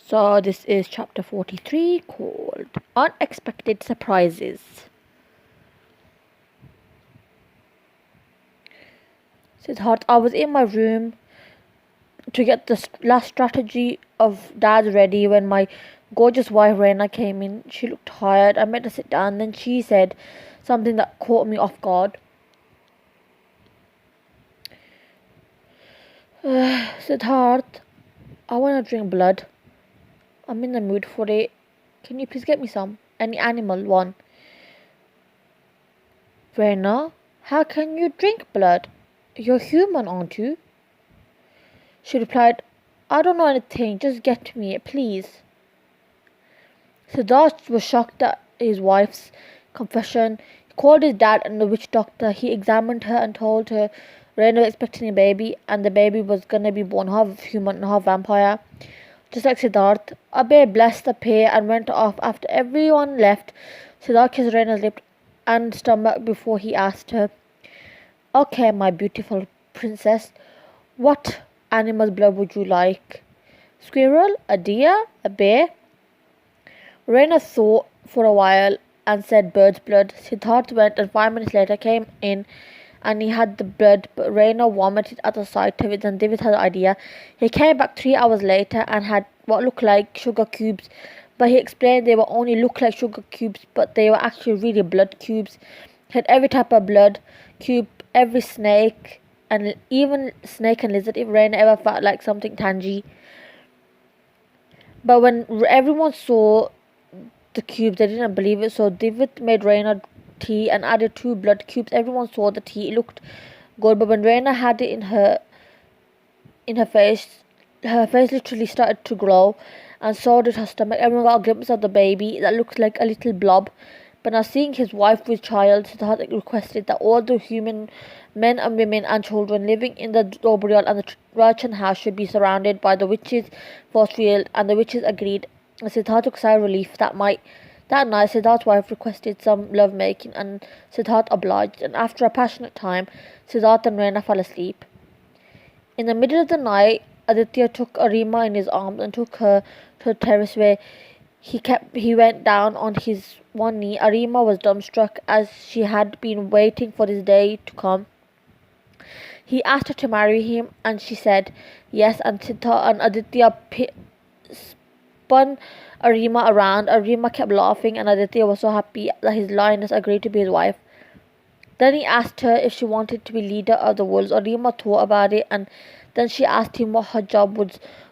So this is chapter 43 called Unexpected Surprises. Siddharth, I was in my room to get the last strategy of Dad ready when my gorgeous wife Reina came in. She looked tired. I made her sit down. Then she said something that caught me off guard. Siddharth, I want to drink blood. I'm in the mood for it. Can you please get me some? Any animal one. Reina, how can you drink blood? You're human, aren't you? She replied, I don't know anything, just get me it, please. Siddharth was shocked at his wife's confession. He called his dad and the witch doctor. He examined her and told her Reina was expecting a baby and the baby was gonna be born half human and half vampire. Just like Siddharth, Abe blessed the pair and went off. After everyone left, Siddharth kissed Reina's lip and stomach before he asked her, Okay, my beautiful princess, what animal's blood would you like? Squirrel? A deer? A bear? Reina thought for a while and said bird's blood. Siddharth went and 5 minutes later came in and he had the blood, but Reina vomited at the sight of it and David had the idea. He came back 3 hours later and had what looked like sugar cubes, but he explained they were only look like sugar cubes, but they were actually really blood cubes. He had every type of blood cube, every snake, and even snake and lizard if Reina ever felt like something tangy. But when everyone saw the cubes, they didn't believe it, so David made Reina tea and added 2 blood cubes. Everyone saw the tea, it looked good, but when Reina had it in her face literally started to glow, and so did her stomach. Everyone got a glimpse of the baby that looked like a little blob. But now seeing his wife with child, Siddharth requested that all the human men and women and children living in the Dobriyal and the Rachan house should be surrounded by the witches' force field, and the witches agreed. And Siddharth took sigh of relief that night. Siddharth's wife requested some love making, and Siddharth obliged. And after a passionate time, Siddharth and Reina fell asleep. In the middle of the night, Aditya took Arima in his arms and took her to the terrace where he went down on his one knee. Arima was dumbstruck as she had been waiting for this day to come. He asked her to marry him and she said yes, and Siddharth and Aditya spun Arima around. Arima kept laughing and Aditya was so happy that his lioness agreed to be his wife. Then he asked her if she wanted to be leader of the wolves. Arima thought about it and then she asked him what her job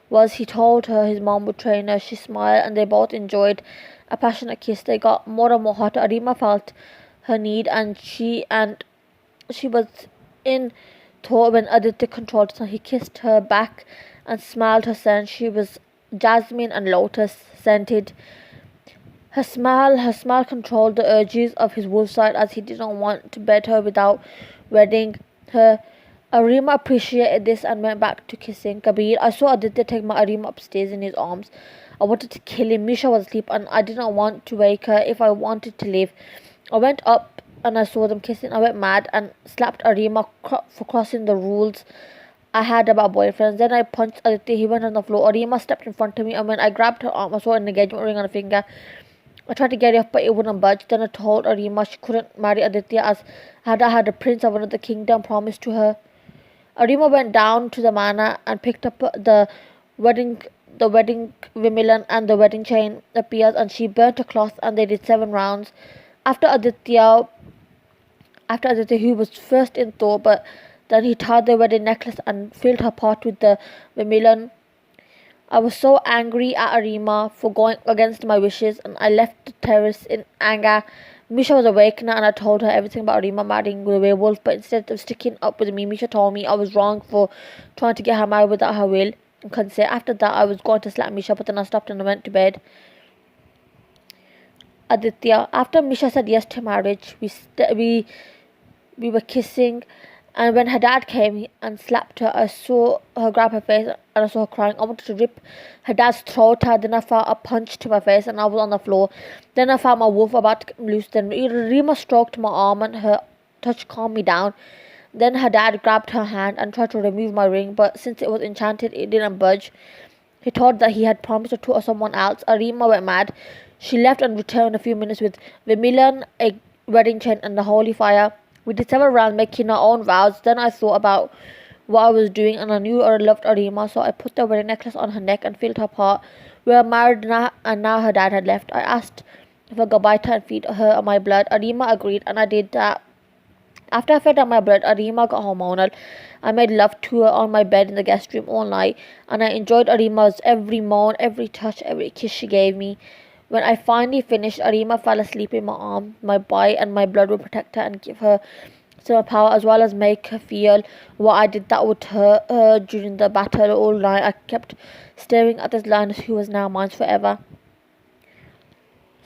was. He told her his mom would train her. She smiled and they both enjoyed a passionate kiss. They got more and more hotter. Arima felt her need and she was in thought when Aditya controlled her. He kissed her back and smiled her scent. She was jasmine and lotus scented. Her smile controlled the urges of his wolf side as he didn't want to bed her without wedding her. Arima appreciated this and went back to kissing Kabir. I saw Aditya take my Arima upstairs in his arms. I wanted to kill him. Misha was asleep and I didn't want to wake her if I wanted to live. I went up and I saw them kissing. I went mad and slapped Arima for crossing the rules I had about boyfriends. Then I punched Aditya. He went on the floor. Arima stepped in front of me and when I grabbed her arm, I saw an engagement ring on her finger. I tried to get it off, but it wouldn't budge. Then I told Arima she couldn't marry Aditya as I had a prince of another kingdom promised to her. Arima went down to the manor and picked up the wedding vermilion and the wedding chain appears, and she burnt a cloth and they did 7 rounds. After Aditya, who was first in thought, but then he tied the wedding necklace and filled her pot with the vermilion. I was so angry at Arima for going against my wishes and I left the terrace in anger. Misha was awake now and I told her everything about Arima marrying the werewolf, but instead of sticking up with me, Misha told me I was wrong for trying to get her married without her will and consent. After that, I was going to slap Misha, but then I stopped and I went to bed. Aditya, after Misha said yes to marriage, we were kissing. And when her dad came and slapped her, I saw her grab her face and I saw her crying. I wanted to rip her dad's throat out. Then I felt a punch to my face and I was on the floor. Then I felt my wolf about to get loose. Then Rima stroked my arm and her touch calmed me down. Then her dad grabbed her hand and tried to remove my ring, but since it was enchanted, it didn't budge. He thought that he had promised her to someone else. Arima went mad. She left and returned a few minutes with vermilion, a wedding chain, and the holy fire. We did several rounds making our own vows. Then I thought about what I was doing, and I knew I loved Arima, so I put the wedding necklace on her neck and filled her part. We were married now, and now her dad had left. I asked if I could bite her and feed her my blood. Arima agreed, and I did that. After I fed her my blood, Arima got hormonal. I made love to her on my bed in the guest room all night, and I enjoyed Arima's every moan, every touch, every kiss she gave me. When I finally finished, Arima fell asleep in my arms. My bite and my blood would protect her and give her some power, as well as make her feel what I did that would hurt her during the battle all night. I kept staring at this lioness who was now mine forever.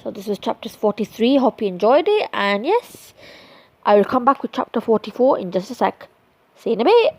So this was chapter 43. Hope you enjoyed it, and yes, I will come back with chapter 44 in just a sec. See you in a bit.